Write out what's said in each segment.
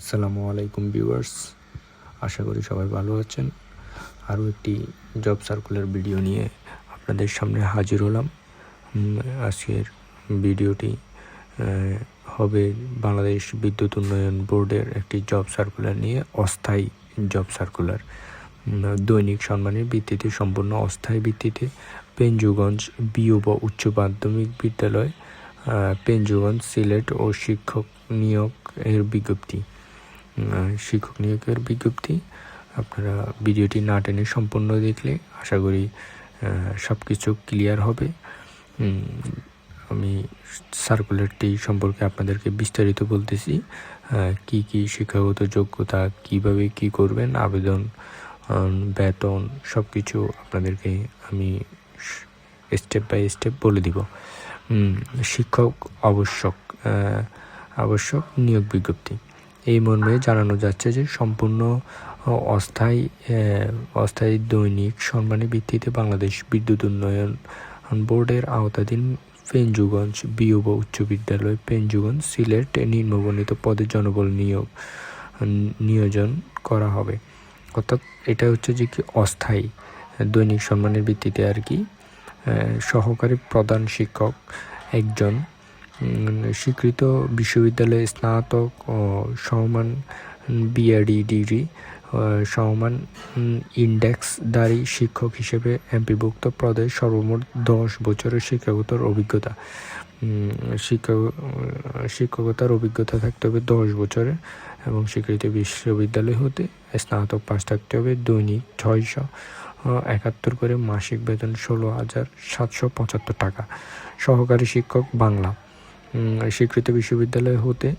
আসসালামু আলাইকুম ভিউয়ার্স, আশা করি সবাই ভালো আছেন। আরও একটি জব সার্কুলার ভিডিও নিয়ে আপনাদের সামনে হাজির হলাম। আজকের ভিডিওটি হবে বাংলাদেশ বিদ্যুৎ উন্নয়ন বোর্ডের একটি জব সার্কুলার নিয়ে। অস্থায়ী জব সার্কুলার, দৈনিক সম্মানের ভিত্তিতে, সম্পূর্ণ অস্থায়ী ভিত্তিতে পেঞ্জুগঞ্জ বিউব উচ্চ মাধ্যমিক বিদ্যালয়, পেঞ্জুগঞ্জ, সিলেট ও শিক্ষক নিয়োগের বিজ্ঞপ্তি। আপনারা ভিডিওটি না টেনে সম্পূর্ণ দেখলে আশা করি সব কিছু ক্লিয়ার হবে। আমি সার্কুলারটি সম্পর্কে আপনাদেরকে বিস্তারিত বলতেছি। কি কি শিক্ষাগত যোগ্যতা, কিভাবে কি করবেন, আবেদন, বেতন, সব কিছু আপনাদেরকে আমি স্টেপ বাই স্টেপ বলে দিব। শিক্ষক আবশ্যক নিয়োগ বিজ্ঞপ্তি। এই মর্মে জানানো যাচ্ছে যে সম্পূর্ণ অস্থায়ী দৈনিক সম্মানী ভিত্তিতে বাংলাদেশ বিদ্যুৎ উন্নয়ন বোর্ডের আওতাধীন পেঞ্জুগঞ্জ বিউব উচ্চ বিদ্যালয়, পেঞ্জুগঞ্জ, সিলেট নিম্নবর্ণিত পদে জনবল নিয়োজন করা হবে। অর্থাৎ এটা হচ্ছে যে কি অস্থায়ী দৈনিক সম্মানের ভিত্তিতে আর কি। সহকারী প্রধান শিক্ষক একজন, স্বীকৃত বিশ্ববিদ্যালয়ে স্নাতক ও সমমান বিএডি ডিগ্রি সমমান ইন্ডেক্সধারী শিক্ষক হিসেবে এমপিভুক্ত পদে সর্বমোট 10 বছরের শিক্ষকতার অভিজ্ঞতা থাকতে হবে 10 বছরের, এবং স্বীকৃত বিশ্ববিদ্যালয় হতে স্নাতক পাস থাকতে হবে। দৈনিক 671 করে, মাসিক বেতন 16,775 টাকা। সহকারী শিক্ষক বাংলা, স্বীকৃত বিশ্ববিদ্যালয় হতে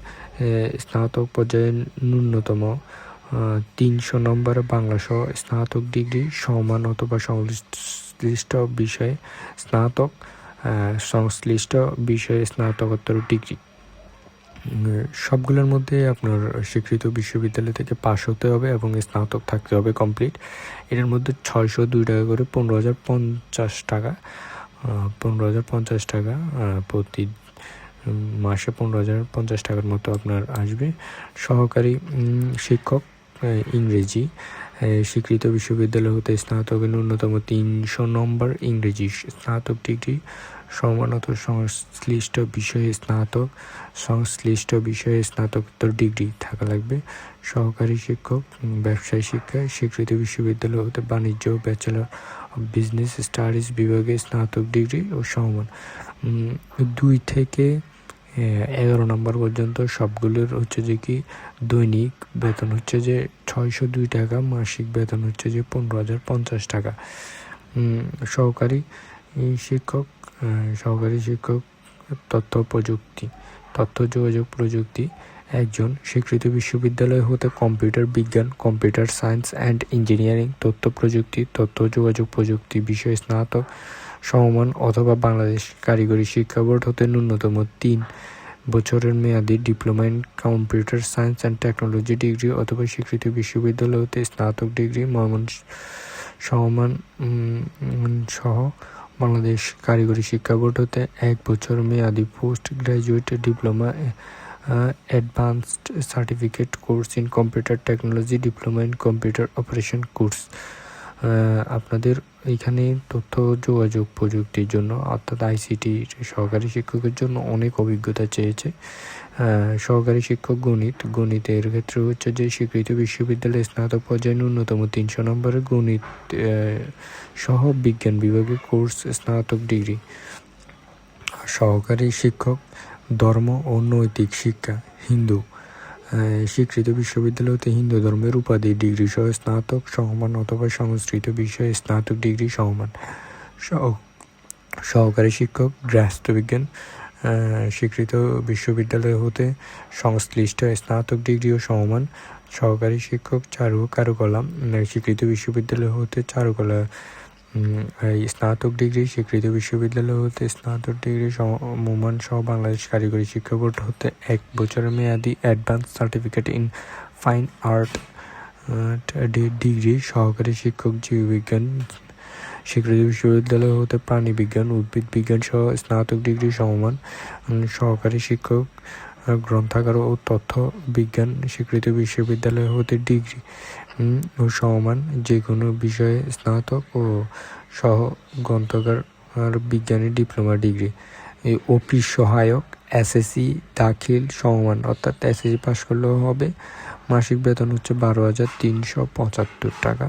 স্নাতক পর্যায়ে ন্যূনতম 300 নম্বর বাংলা সহ স্নাতক ডিগ্রি সমান অথবা সংশ্লিষ্ট বিষয়ে স্নাতকোত্তর ডিগ্রি। সবগুলোর মধ্যে আপনার স্বীকৃত বিশ্ববিদ্যালয় থেকে পাশ হতে হবে এবং স্নাতক থাকতে হবে কমপ্লিট। এর মধ্যে 602 টাকা করে 15,050 টাকা, 15,050 টাকা প্রতি মাসে 15,050 টাকার মতো আপনার আসবে। সহকারী শিক্ষক ইংরেজি, স্বীকৃত বিশ্ববিদ্যালয় হতে স্নাতকের ন্যূনতম 300 নম্বর ইংরেজি স্নাতক ডিগ্রি সমানত সংশ্লিষ্ট বিষয়ে স্নাতকোত্তর ডিগ্রি থাকা লাগবে। সহকারী শিক্ষক ব্যবসায় শিক্ষায়, স্বীকৃত বিশ্ববিদ্যালয় হতে বাণিজ্য ব্যাচেলর অব বিজনেস স্টাডিজ বিভাগে স্নাতক ডিগ্রি ও সমমান। 2 থেকে 11 নম্বর পর্যন্ত সবগুলোর হচ্ছে যে কি দৈনিক বেতন হচ্ছে যে 602 টাকা, মাসিক বেতন হচ্ছে যে 15,050 টাকা। সহকারী শিক্ষক তথ্য যোগাযোগ প্রযুক্তি একজন, স্বীকৃত বিশ্ববিদ্যালয় হতে কম্পিউটার বিজ্ঞান, কম্পিউটার সায়েন্স অ্যান্ড ইঞ্জিনিয়ারিং, তথ্য প্রযুক্তি, তথ্য যোগাযোগ প্রযুক্তি বিষয়ে স্নাতক সমমান অথবা বাংলাদেশ কারিগরি শিক্ষা বোর্ড হতে ন্যূনতম 3 বছরের মেয়াদী diploma in computer science and technology degree অথবা স্বীকৃত বিশ্ববিদ্যালয় হতে স্নাতক ডিগ্রি সমমান সহ বাংলাদেশ কারিগরি শিক্ষা বোর্ড হতে 1 বছর মেয়াদী post graduate diploma advanced certificate course in computer technology, diploma in computer operation course. আপনাদের এখানে তথ্য যোগাযোগ প্রযুক্তির জন্য অর্থাৎ আইসিটি সহকারী শিক্ষকের জন্য অনেক অভিজ্ঞতা চেয়েছে। সহকারী শিক্ষক গণিতের ক্ষেত্রে হচ্ছে যে স্বীকৃত বিশ্ববিদ্যালয়ে স্নাতক পর্যায়ে ন্যূনতম 300 নম্বরের গণিত সহ বিজ্ঞান বিভাগে কোর্স স্নাতক ডিগ্রি। সহকারী শিক্ষক ধর্ম ও নৈতিক শিক্ষা হিন্দু, স্বীকৃত বিশ্ববিদ্যালয় হতে হিন্দু ধর্মের উপাধি ডিগ্রি সহ স্নাতক সমমান অথবা সংস্কৃত বিষয়ে স্নাতক ডিগ্রি সমমান। সহকারী শিক্ষক গৃহস্থ বিজ্ঞান, স্বীকৃত বিশ্ববিদ্যালয় হতে সংশ্লিষ্ট স্নাতক ডিগ্রি ও সমমান। সহকারী শিক্ষক কারুকলা, স্বীকৃত বিশ্ববিদ্যালয় হতে চারুকলা স্নাতক ডিগ্রি, স্বীকৃত বিশ্ববিদ্যালয় হতে স্নাতক ডিগ্রি সমমান সহ বাংলাদেশ কারিগরি শিক্ষা বোর্ড হতে 1 বছরের মেয়াদী advance certificate in fine art degree. সহকারী শিক্ষক জীববিজ্ঞান, স্বীকৃত বিশ্ববিদ্যালয় হতে প্রাণী বিজ্ঞান, উদ্ভিদ বিজ্ঞান সহ স্নাতক ডিগ্রি সমমান। সহকারী শিক্ষক গ্রন্থাগার ও তথ্য বিজ্ঞান স্বীকৃত বিশ্ববিদ্যালয় হতে ডিগ্রি ও সমমান যে কোনো বিষয়ে স্নাতক ও সহ গ্রন্থাগার বিজ্ঞানী ডিপ্লোমা ডিগ্রি। এই অফিস সহায়ক এসএসসি দাখিল সমমান, অর্থাৎ এসএসসি পাস করলেও হবে। মাসিক বেতন হচ্ছে 12,375 টাকা,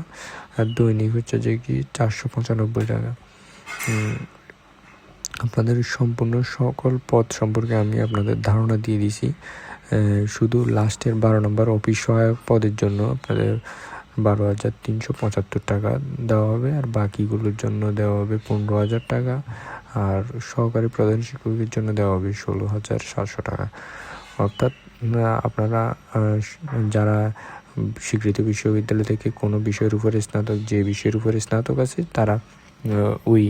আর দৈনিক হচ্ছে যে কি 495 টাকা। আপনাদের সম্পূর্ণ সকল পদ সম্পর্কে আমি আপনাদের ধারণা দিয়ে দিছি। শুধু লাস্টের 12 নম্বর অফিস সহায়ক পদের জন্য আপনাদের 12,375 টাকা দেওয়া হবে, আর বাকিগুলোর জন্য দেওয়া হবে 15,000 টাকা, আর সহকারী প্রধান শিক্ষকের জন্য দেওয়া হবে 16,700 টাকা। অর্থাৎ আপনারা যারা স্বীকৃত বিশ্ববিদ্যালয় থেকে কোনো বিষয়ের উপরে স্নাতক, যে বিষয়ের উপরে স্নাতক আছে, তারা ওই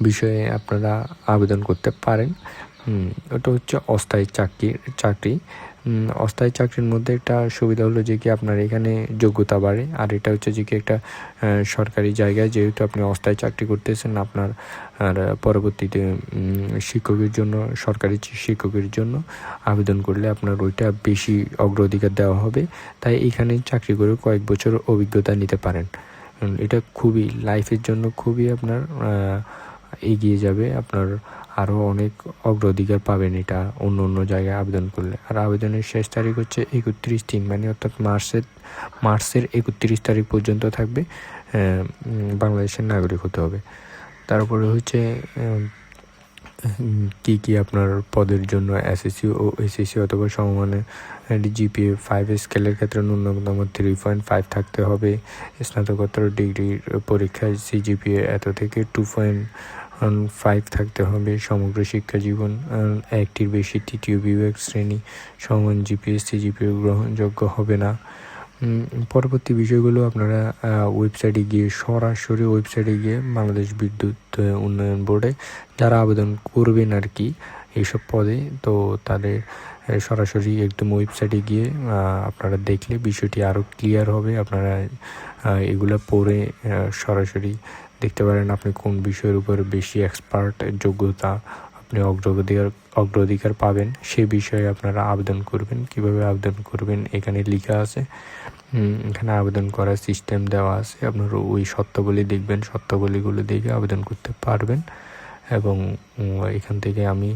বিষয়ে আপনারা আবেদন করতে পারেন। ওটা হচ্ছে অস্থায়ী চাকরি। অস্থায়ী চাকরির মধ্যে একটা সুবিধা হলো যে কি আপনার এখানে যোগ্যতা বাড়ে, আর এটা হচ্ছে যে কি একটা সরকারি জায়গায় যেহেতু আপনি অস্থায়ী চাকরি করতেছেন, আপনার আর পরবর্তীতে শিক্ষকের জন্য, সরকারি শিক্ষকের জন্য আবেদন করলে আপনার ওইটা বেশি অগ্রাধিকার দেওয়া হবে। তাই এখানে চাকরি করে কয়েক বছর অভিজ্ঞতা নিতে পারেন। এটা খুবই লাইফের জন্য খুবই আপনার এগিয়ে যাবে, আপনার আরও অনেক অগ্রাধিকার পাবেন এটা অন্য জায়গায় আবেদন করলে। আর আবেদনের শেষ তারিখ হচ্ছে 31/3, মানে অর্থাৎ মার্চের 31 তারিখ পর্যন্ত থাকবে। বাংলাদেশের নাগরিক হতে হবে। তারপরে হচ্ছে কি আপনার পদের জন্য এসএসসি ও এসএসসি অথবা সমমানের জিপিএ 5 স্কেলের ক্ষেত্রে ন্যূনতম 3.5 থাকতে হবে। স্নাতকোত্তর ডিগ্রির পরীক্ষায় সিজিপিএ এত থেকে 2.5 থাকতে হবে। সমগ্র শিক্ষা জীবন একটির বেশি তৃতীয় বিভাগ শ্রেণী সমান জিপিএ সিজিপিএ গ্রহণযোগ্য হবে না। পরবর্তী বিষয়গুলো আপনারা সরাসরি ওয়েবসাইটে গিয়ে বাংলাদেশ বিদ্যুৎ উন্নয়ন বোর্ডে যারা আবেদন করবেন আর কি এইসব পদে, তো তাদের সরাসরি একদম ওয়েবসাইটে গিয়ে আপনারা দেখলে বিষয়টি আরও ক্লিয়ার হবে। আপনারা এগুলো পড়ে সরাসরি দেখতে পারেন আপনি কোন বিষয়ের উপর বেশি এক্সপার্ট, যোগ্যতা, আপনি অগ্রাধিকার পাবেন, সে বিষয়ে আপনারা আবেদন করবেন। কিভাবে আবেদন করবেন এখানে লেখা আছে। এখানে আবেদন করার সিস্টেম দেওয়া আছে, আপনারা ওই শর্তাবলী দেখবেন, শর্তাবলীগুলো দেখে আবেদন করতে পারবেন। এবং এখান থেকে আমি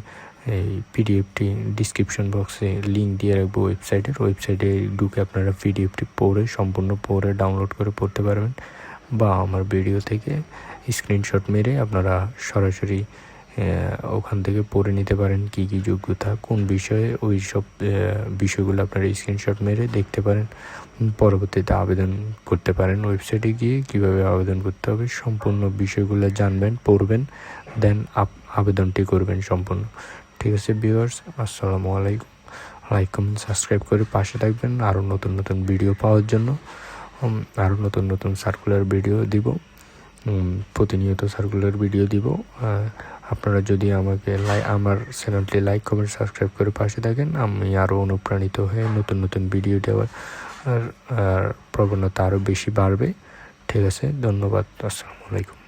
এই পিডিএফটি ডিসক্রিপশন বক্সে লিঙ্ক দিয়ে রাখবো ওয়েবসাইটে ঢুকে আপনারা পিডিএফটি সম্পূর্ণ পড়ে ডাউনলোড করে পড়তে পারবেন, বা আমার ভিডিও থেকে স্ক্রিনশট মেরে আপনারা সরাসরি ওখান থেকে পড়ে নিতে পারেন কি যোগ্যতা, কোন বিষয়ে, ওই সব বিষয়গুলো আপনারা স্ক্রিনশট মেরে দেখতে পারেন। পরবর্তীতে আবেদন করতে পারেন। ওয়েবসাইটে গিয়ে কিভাবে আবেদন করতে হবে সম্পূর্ণ বিষয়গুলো জানবেন, পড়বেন, দেন আবেদনটি করবেন সম্পূর্ণ। ঠিক আছে ভিউয়ার্স, আসসালামু আলাইকুম। লাইক কমেন্ট সাবস্ক্রাইব করে পাশে থাকবেন আরও নতুন ভিডিও পাওয়ার জন্য। আরও নতুন সার্কুলার ভিডিও দিব, প্রতিনিয়ত সার্কুলার ভিডিও দিব। আপনারা যদি আমাকে আমার চ্যানেলটি লাইক কমেন্ট সাবস্ক্রাইব করে পাশে থাকেন, আমি আরও অনুপ্রাণিত হয়ে নতুন ভিডিও দেওয়ার আর প্রবণতা আরও বেশি বাড়বে। ঠিক আছে, ধন্যবাদ, আসসালামু আলাইকুম।